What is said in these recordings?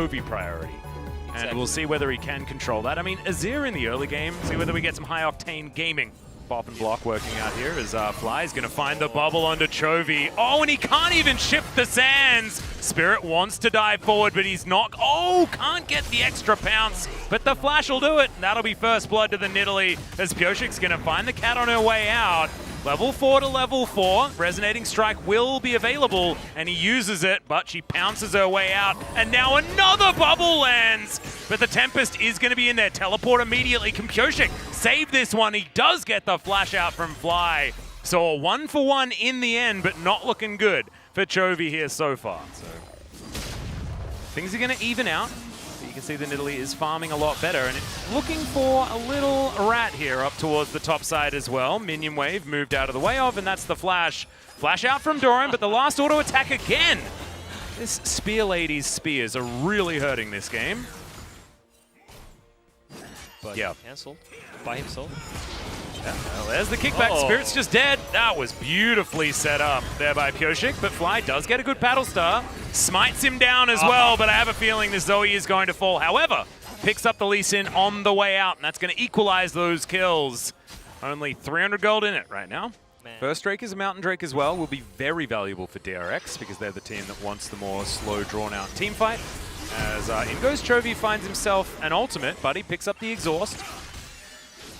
Chovy priority. And we'll see whether he can control that. I mean, Azir in the early game, see whether we get some high-octane gaming. Bop and block working out here as Fly is going to find the bubble onto Chovy. Oh, and he can't even shift the sands. Spirit wants to dive forward, but he's not. Oh, can't get the extra pounce, but the flash will do it. That'll be first blood to the Nidalee as Pioshik's going to find the cat on her way out. Level 4 to level 4. Resonating Strike will be available, and he uses it, but she pounces her way out, and now another bubble lands. But the Tempest is going to be in there. Teleport immediately. Can Pioshik save this one? He does get the flash out from Fly. So a 1-for-1 in the end, but not looking good for Chovy here so far. So things are going to even out. You can see the Nidalee is farming a lot better, and it's looking for a little rat here up towards the top side as well. Minion wave moved out of the way of, and that's the flash. Flash out from Doran, but the last auto attack again. This Spear Lady's spears are really hurting this game. But yeah, cancelled by himself. Yeah, well, there's the kickback. Spirit's just dead. That was beautifully set up there by Pioshik, but Fly does get a good paddle star. Smites him down as well, but I have a feeling this Zoe is going to fall. However, picks up the Lee Sin on the way out, and that's going to equalize those kills. Only 300 gold in it right now. Man. First Drake is a Mountain Drake as well. Will be very valuable for DRX because they're the team that wants the more slow, drawn-out team fight. As in goes Chovy, finds himself an ultimate, but he picks up the exhaust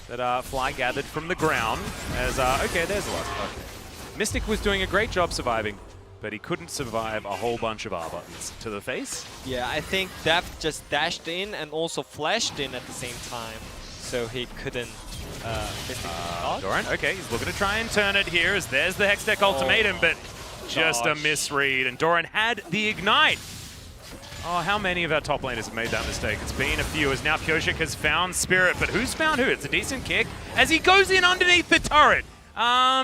that Fly gathered from the ground. As okay, there's a lot. Okay. Mystic was doing a great job surviving, but he couldn't survive a whole bunch of R buttons to the face. Yeah, I think Def just dashed in and also flashed in at the same time, so he couldn't Mystic dodge. Doran, okay, he's looking to try and turn it here as there's the Hextech ultimatum, but just a misread, and Doran had the ignite. Oh, how many of our top laners have made that mistake? It's been a few, as now Pioshik has found Spirit, but who's found who? It's a decent kick as he goes in underneath the turret.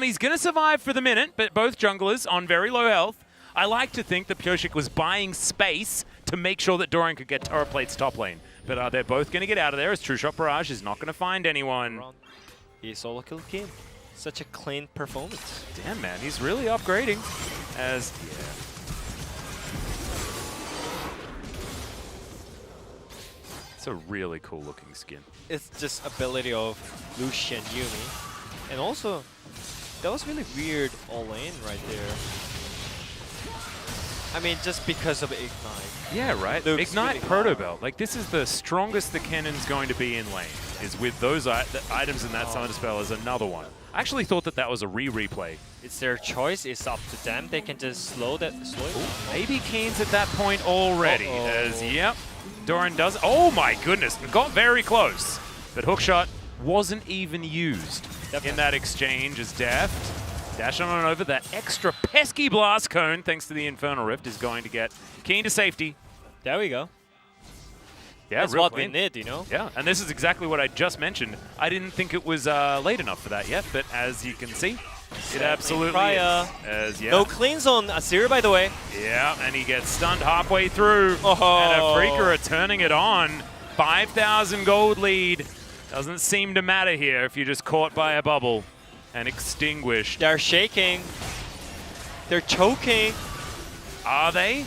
He's going to survive for the minute, but both junglers on very low health. I like to think that Pioshik was buying space to make sure that Doran could get turret plates top lane. But they're both going to get out of there as True Shot Barrage is not going to find anyone. He solo killed King. Such a clean performance. Damn, man, he's really upgrading. As, yeah. It's a really cool looking skin. It's just ability of Lucian Yumi. And also, that was really weird all-in right there. I mean, just because of Ignite. Yeah, right. Ignite really Proto Belt. Like, this is the strongest the cannon's going to be in lane, is with those items in that Summon Spell is another one. I actually thought that that was a replay. It's their choice. It's up to them. They can just slow it down. Maybe Kane's at that point already. As, yep, Doran does. Oh my goodness, got very close. But Hookshot wasn't even used in that exchange as Deft dashing on over. That extra pesky blast cone, thanks to the Infernal Rift, is going to get Keen to safety. There we go. Yeah, that's what we need, you know? Yeah, and this is exactly what I just mentioned. I didn't think it was late enough for that yet, but as you can see, it absolutely is. As, yeah. No cleans on Azir, by the way. Yeah, and he gets stunned halfway through. And a Freaker are turning it on. 5,000 gold lead. Doesn't seem to matter here if you're just caught by a bubble and extinguished. They're shaking. They're choking. Are they?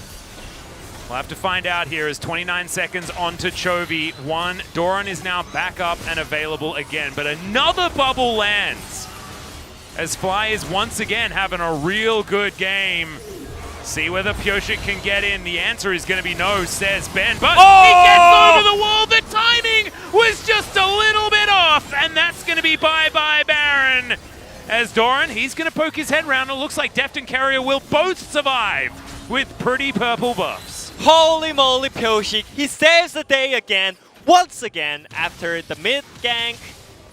We'll have to find out here as 29 seconds onto Chovy. One, Doran is now back up and available again, but another bubble lands as Fly is once again having a real good game. See whether Pioshik can get in. The answer is going to be no, says Ben, but he gets over the wall. The timing was just a little bit off, and that's going to be bye-bye Baron. As Doran, he's going to poke his head around. It looks like Deft and Carrier will both survive with pretty purple buffs. Holy moly, Pioshik. He saves the day again, once again, after the mid gank.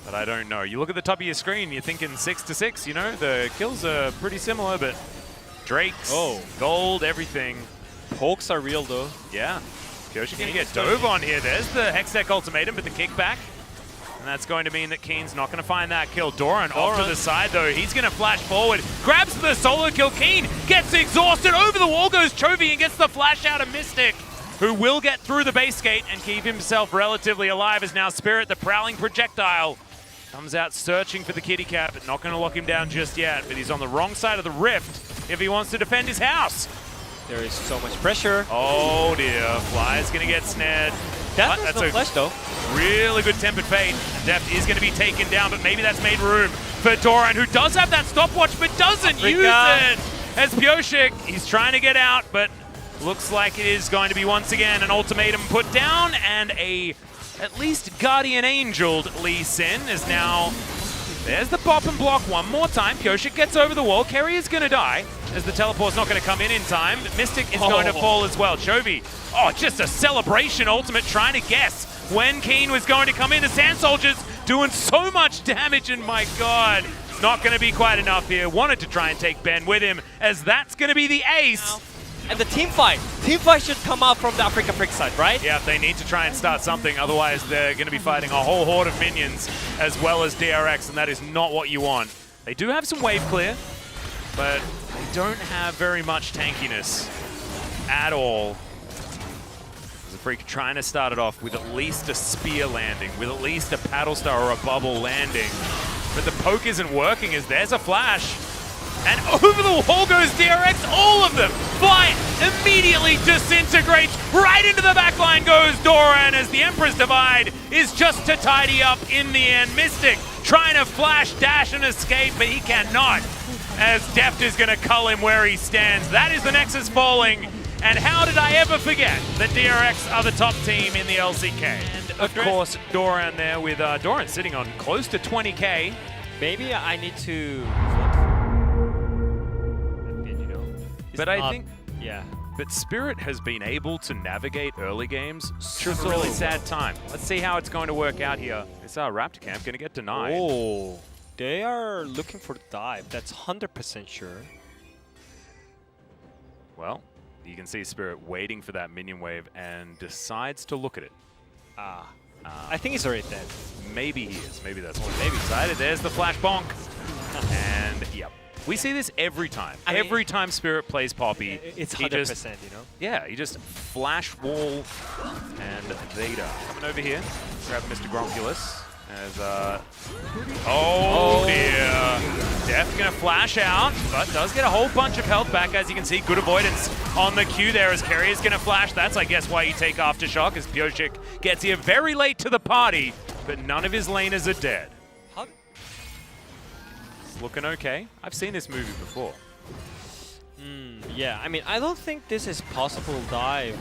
But I don't know. You look at the top of your screen, you're thinking 6-6, you know? The kills are pretty similar, but Drakes, gold, everything. Pokes are real, though. Yeah. Pioshik going to get dove on here. There's the Hextech ultimatum, but the kickback. And that's going to mean that Keen's not going to find that kill. Doran off to the side, though. He's going to flash forward. Grabs the solo kill. Keen gets exhausted. Over the wall goes Chovy and gets the flash out of Mystic, who will get through the base gate and keep himself relatively alive as now Spirit, the prowling projectile, comes out searching for the kitty cat, but not going to lock him down just yet. But he's on the wrong side of the rift if he wants to defend his house. There is so much pressure. Oh dear, Fly's gonna get snared. That's no flash though. Really good tempered fate. Deft is gonna be taken down, but maybe that's made room for Doran, who does have that stopwatch, but doesn't use it. As Pioshik, he's trying to get out, but looks like it is going to be once again an ultimatum put down, and at least Guardian Angeled Lee Sin is now. There's the pop and block one more time. Pioshik gets over the wall. Kerry is going to die as the teleport's not going to come in time. Mystic is going to fall as well. Chovy, just a celebration ultimate, trying to guess when Keen was going to come in. The Sand Soldiers doing so much damage, and my god, it's not going to be quite enough here. Wanted to try and take Ben with him, as that's going to be the ace. And the team fight should come out from the Africa Frick side, right? Yeah, they need to try and start something, otherwise they're going to be fighting a whole horde of minions as well as DRX, and that is not what you want. They do have some wave clear, but they don't have very much tankiness at all. There's a Freak trying to start it off with at least a spear landing, with at least a paddle star or a bubble landing. But the poke isn't working, as there's a flash. And over the wall goes DRX, all of them. Fly immediately disintegrates. Right into the backline goes Doran, as the Emperor's Divide is just to tidy up in the end. Mystic trying to flash, dash, and escape, but he cannot, as Deft is going to cull him where he stands. That is the Nexus falling. And how did I ever forget that DRX are the top team in the LCK? And of course, Doran there with Doran sitting on close to 20k. Maybe I need to... But I think, yeah. But Spirit has been able to navigate early games through a really sad time. Let's see how it's going to work out here. This Raptor camp going to get denied. Oh, they are looking for the dive. That's 100% sure. Well, you can see Spirit waiting for that minion wave and decides to look at it. I think he's already dead. Maybe he is. Maybe that's what. Maybe decided. There's the flash bonk. And yep. We see this every time. Every time Spirit plays Poppy, it's 100%, you know? Yeah, he just flash wall and Veda. Coming over here, grab Mr. Gronkulus as oh dear. Def gonna flash out, but does get a whole bunch of health back. As you can see, good avoidance on the Q there as Kerry is gonna flash. That's, I guess, why you take Aftershock, as Pioshik gets here very late to the party, but none of his laners are dead. Looking okay. I've seen this movie before. Yeah, I mean, I don't think this is possible dive.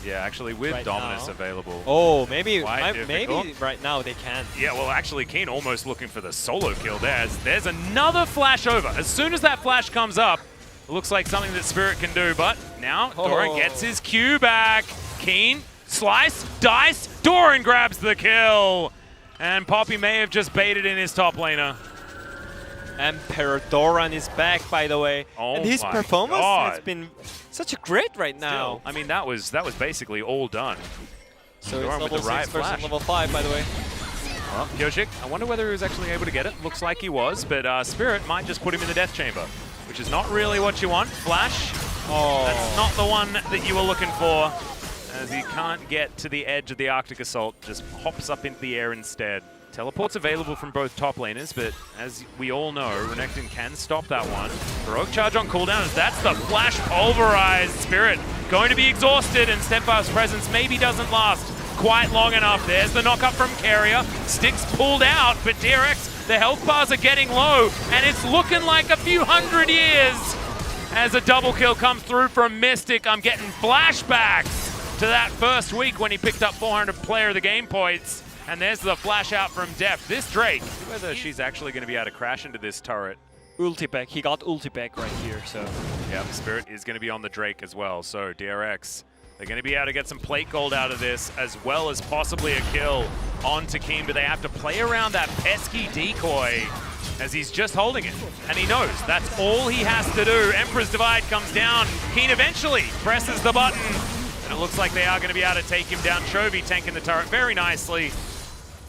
Yeah, actually, with right Dominus available. Oh, maybe right now they can. Yeah, well, actually, Keen almost looking for the solo kill there. There's another flash over. As soon as that flash comes up, it looks like something that Spirit can do. But now Doran gets his Q back. Keen, slice, dice. Doran grabs the kill. And Poppy may have just baited in his top laner. Emperor Doran is back, by the way, and his performance has been such a great right now. I mean, that was basically all done. So Doran it's level 6 versus level 5, by the way. Well, Pioshik, I wonder whether he was actually able to get it. Looks like he was, but Spirit might just put him in the death chamber, which is not really what you want. Flash, that's not the one that you were looking for, as he can't get to the edge of the Arctic Assault, just hops up into the air instead. Teleport's available from both top laners, but as we all know, Renekton can stop that one. Heroic charge on cooldown, as that's the flash pulverized. Spirit going to be exhausted, and Steadfast Presence maybe doesn't last quite long enough. There's the knock-up from Carrier. Sticks pulled out, but DRX, the health bars are getting low, and it's looking like a few hundred years. As a double kill comes through from Mystic, I'm getting flashbacks to that first week when he picked up 400 player of the game points. And there's the flash out from Deft. This Drake, whether she's actually going to be able to crash into this turret. Ulti back. He got ulti back right here, so. Yeah, Spirit is going to be on the Drake as well. So DRX, they're going to be able to get some plate gold out of this, as well as possibly a kill onto Keen, but they have to play around that pesky decoy, as he's just holding it. And he knows that's all he has to do. Emperor's Divide comes down. Keen eventually presses the button, and it looks like they are going to be able to take him down. Chovy tanking the turret very nicely.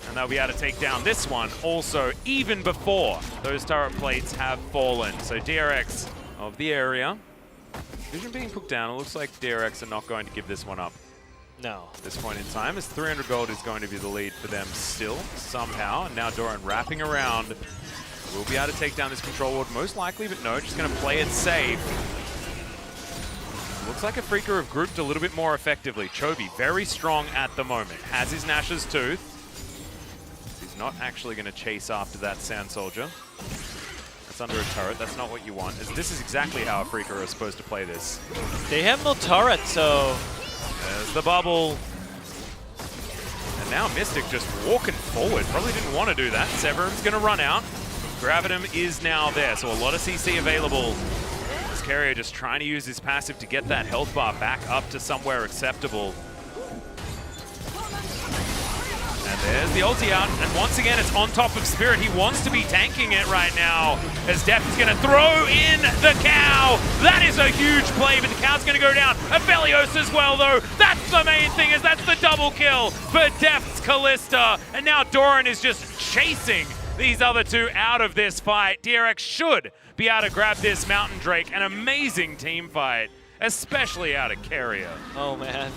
And they'll be able to take down this one also, even before those turret plates have fallen. So DRX of the area. Vision being put down. It looks like DRX are not going to give this one up. No. At this point in time, as 300 gold is going to be the lead for them still, somehow. And now Doran wrapping around. Will be able to take down this control ward most likely, but no, just going to play it safe. Looks like Afrika have grouped a little bit more effectively. Chovy, very strong at the moment. Has his Nash's Tooth. He's not actually going to chase after that Sand Soldier. That's under a turret. That's not what you want. This is exactly how Afrika are supposed to play this. They have no turret, so... There's the bubble. And now Mystic just walking forward. Probably didn't want to do that. Severan's going to run out. Gravitum is now there, so a lot of CC available. Keria just trying to use his passive to get that health bar back up to somewhere acceptable. And there's the ulti out, and once again it's on top of Spirit. He wants to be tanking it right now, as Deft is going to throw in the cow. That is a huge play, but the cow's going to go down. Aphelios as well, though. That's the main thing, is that's the double kill for Deft's Kalista. And now Doran is just chasing these other two out of this fight. DRX should be able to grab this Mountain Drake. An amazing team fight, especially out of Keria. Oh man,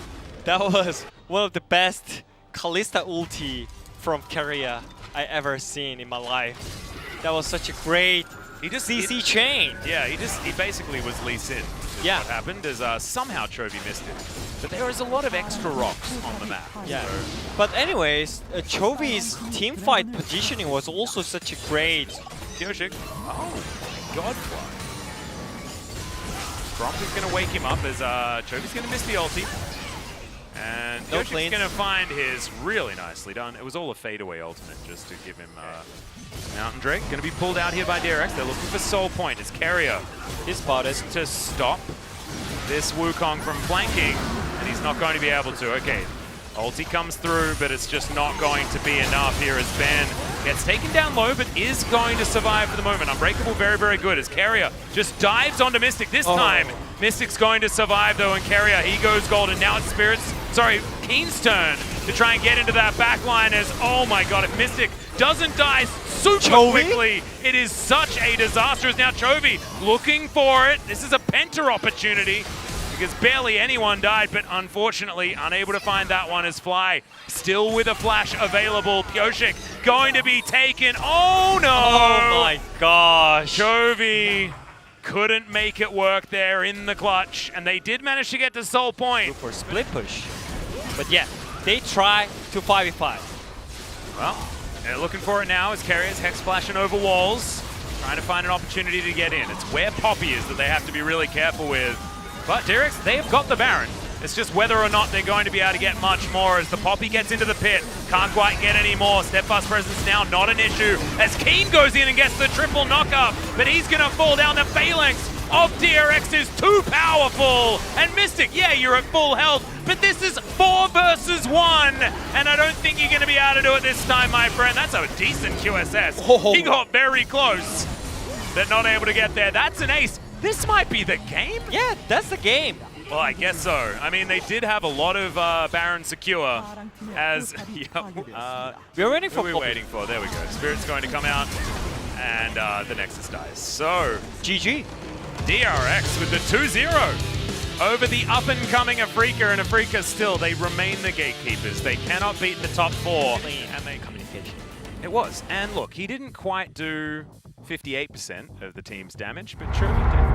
that was one of the best Kalista ulti from Keria I ever seen in my life. That was such a great CC chain. Yeah, he basically was Lee Sin. Yeah. What happened is somehow Chovy missed it. But there is a lot of extra rocks on the map. Yeah. So. But anyways, Chovy's team fight positioning was also such a great... Yoshik. Oh, Godfly. Gromp is going to wake him up as Chovy's going to miss the ulti. And No Yoshik's going to find his really nicely done. It was all a fadeaway ultimate just to give him Mountain Drake. Going to be pulled out here by DRX. They're looking for Soul Point as Keria is spotted to stop this Wukong from flanking. And he's not going to be able to. Okay, ulti comes through, but it's just not going to be enough here as Ben gets taken down low, but is going to survive for the moment. Unbreakable, very, very good as Keria just dives onto Mystic. This time, Mystic's going to survive though, and Keria, he goes golden. Now it's Keen's turn to try and get into that back line as, oh my god, if Mystic doesn't die super quickly, it is such a disaster. As now Chovy looking for it. This is a Penta opportunity, because barely anyone died, but unfortunately unable to find that one as Fly still with a flash available. Pyoshik going to be taken. Oh no! Oh my gosh. Chovy couldn't make it work there in the clutch, and they did manage to get to Soul Point. Go for split push. But yeah, they try to 5v5. Well, they're looking for it now as Keria's hex flashing over walls, trying to find an opportunity to get in. It's where Poppy is that they have to be really careful with. But DRX, they've got the Baron. It's just whether or not they're going to be able to get much more as the Poppy gets into the pit. Can't quite get any more. Steadfast presence now not an issue as Keen goes in and gets the triple knockup, but he's going to fall down. The phalanx of DRX is too powerful. And Mystic, yeah, you're at full health, but this is 4 versus 1, and I don't think you're going to be able to do it this time, my friend. That's a decent QSS. Oh. He got very close, but not able to get there. That's an ace. This might be the game? Yeah, that's the game. Well, I guess so. I mean, they did have a lot of Baron secure as... We're waiting for Who are we waiting for? There we go. Spirit's going to come out, and the Nexus dies. So, GG. DRX with the 2-0 over the up-and-coming Afrika, and Afrika still, they remain the gatekeepers. They cannot beat the top 4. And they communication. It was. And look, he didn't quite do 58% of the team's damage, but Chovy definitely